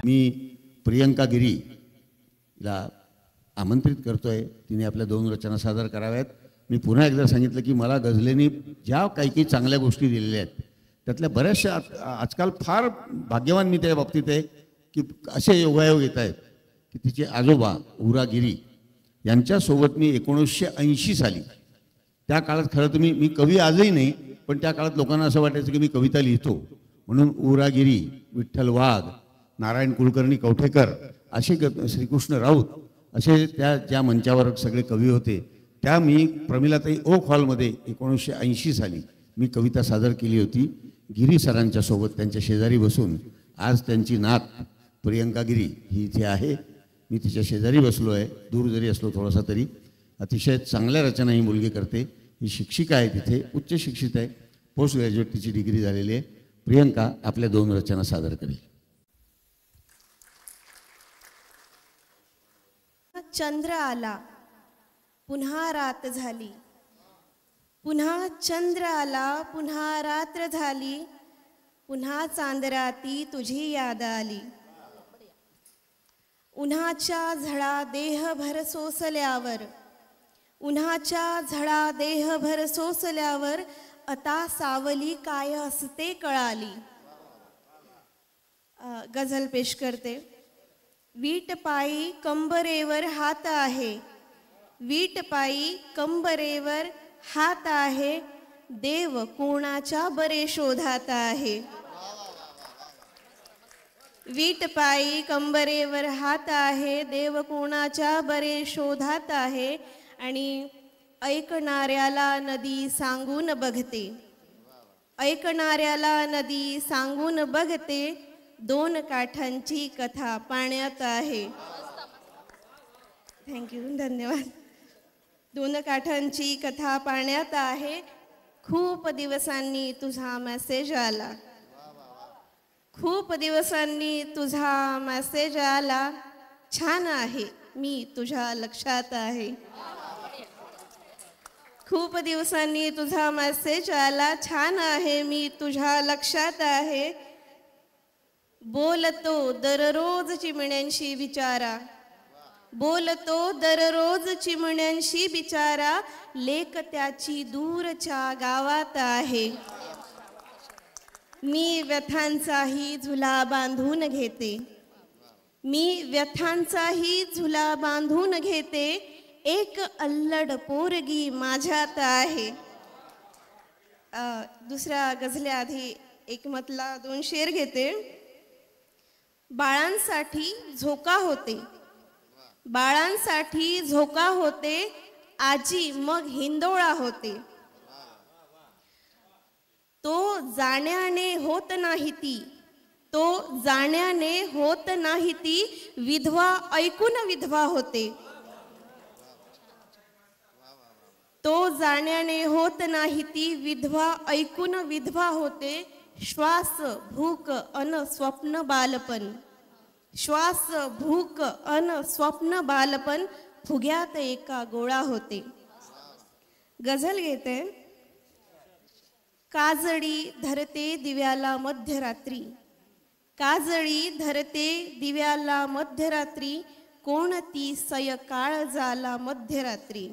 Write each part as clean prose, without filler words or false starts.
मी प्रियंका गिरीला आमंत्रित करतोय, तिने आपल्या 2 रचना सादर कराव्यात। मी पुन्हा एकदा सांगितलं की मला गझलेनी ज्या काही चांगल्या गोष्टी दिलेल्या आहेत त्यातल्या बऱ्याचशा आजकाल फार भाग्यवान मी त्या बाबतीत आहे की असे योगायोग येत आहेत की तिचे आजोबा उरा गिरी यांच्यासोबत मी 1980 साली, त्या काळात खरं तर मी कवी आजही नाही, पण त्या काळात लोकांना असं वाटायचं की मी कविता लिहितो म्हणून उरा गिरी, विठ्ठल वाघ, नारायण कुलकर्णी कवठेकर असे, श्रीकृष्ण राऊत असे त्या ज्या मंचावर सगळे कवी होते त्या मी प्रमिलाताई ओक हॉलमध्ये 1980 साली मी कविता सादर केली होती गिरी सरांच्या सोबत, त्यांच्या शेजारी बसून। आज त्यांची नात प्रियंका गिरी ही इथे आहे, मी तिच्या शेजारी बसलो आहे, दूर जरी असलो थोडासा तरी। अतिशय चांगल्या रचना ही मुलगी करते, ही शिक्षिका आहे, तिथे उच्च शिक्षित आहे, पोस्ट ग्रॅज्युएट तिची डिग्री झालेली आहे। प्रियंका आपल्या 2 रचना सादर करेल। चंद्र आला पुन्हा रात झाली, पुन्हा चंद्र आला पुन्हा रात्र झाली, पुन्हा चांदराती तुझी याद आली। उन्हाच्या झळा देहभर सोसल्यावर, उन्हाच्या झळा देहभर सोसल्यावर आता सावली काय असते कळाली। गझल पेश करते। वीट पायी कंबरेवर हात आहे, वीट पायी कंबरेवर हात आहे, देव कोणाच्या बरे शोधात आहे। वीट पायी कंबरेवर हात आहे, देव कोणाच्या बरे शोधात आहे। आणि ऐकणाऱ्याला नदी सांगून बघते, ऐकणाऱ्याला नदी सांगून बघते, 2 काठांची कथा पाण्यात आहे। थँक्यू, धन्यवाद। 2 काठांची कथा पाण्यात आहे, खूप दिवसांनी तुझा मेसेज आला, खूप दिवसांनी तुझा मेसेज आला, छान आहे मी तुझ्या लक्षात आहे। खूप दिवसांनी तुझा मेसेज आला, छान आहे मी तुझ्या लक्षात आहे। बोलतो दररोज चिमण्यांशी बिचारा, बोलतो दररोज चिमण्यांशी बिचारा, लेक त्याची दूरच्या गावात आहे। मी व्यथांचाही झुला बांधून घेते, मी व्यथांचाही झुला बांधून घेते, एक अल्लड पोरगी माझ्यात आहे। दुसऱ्या गझल्याआधी एक मतला 2 शेर घेते। बाळांसाठी झोका होते, बाळांसाठी झोका होते, आजी मग हिंदोळा होते। तो जाण्याने होत नाही ती, तो जाण्याने होत नाही ती, विधवा ऐकून विधवा होते। तो जाण्याने होत नाही ती, विधवा ऐकून विधवा होते। श्वास भूक अन स्वप्न बालपण, श्वास भूक अन स्वप्न बालपण, फुग्यात एका गोळा होते। गझल घेते। काजळी धरते दिव्याला मध्यरात्री, काजळी धरते दिव्याला मध्यरात्री, कोणती सय काळ झाला मध्यरात्री।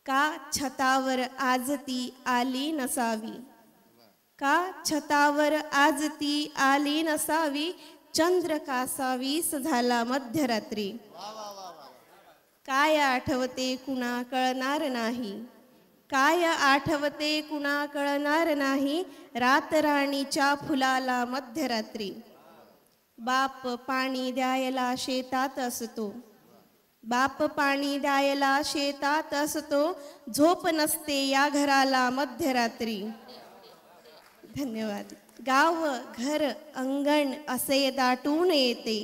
का छतावर आज ती आली नसावी, का छतावर आज ती आली नसावी, चंद्र कासावीस झाला मध्यरात्री। काय आठवते कुणा कळणार नाही, काय आठवते कुणा कळणार नाही, रातराणीच्या फुलाला मध्यरात्री। बाप पाणी द्यायला शेतात असतो, बाप पाणी द्यायला शेतात असतो, झोप नसते या घराला मध्यरात्री। धन्यवाद। गाव घर अंगण असे दाटून येते,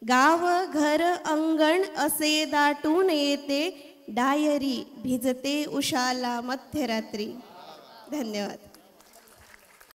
गाव घर अंगण असे दाटून येते, डायरी भिजते उषाला मध्यरात्री। धन्यवाद।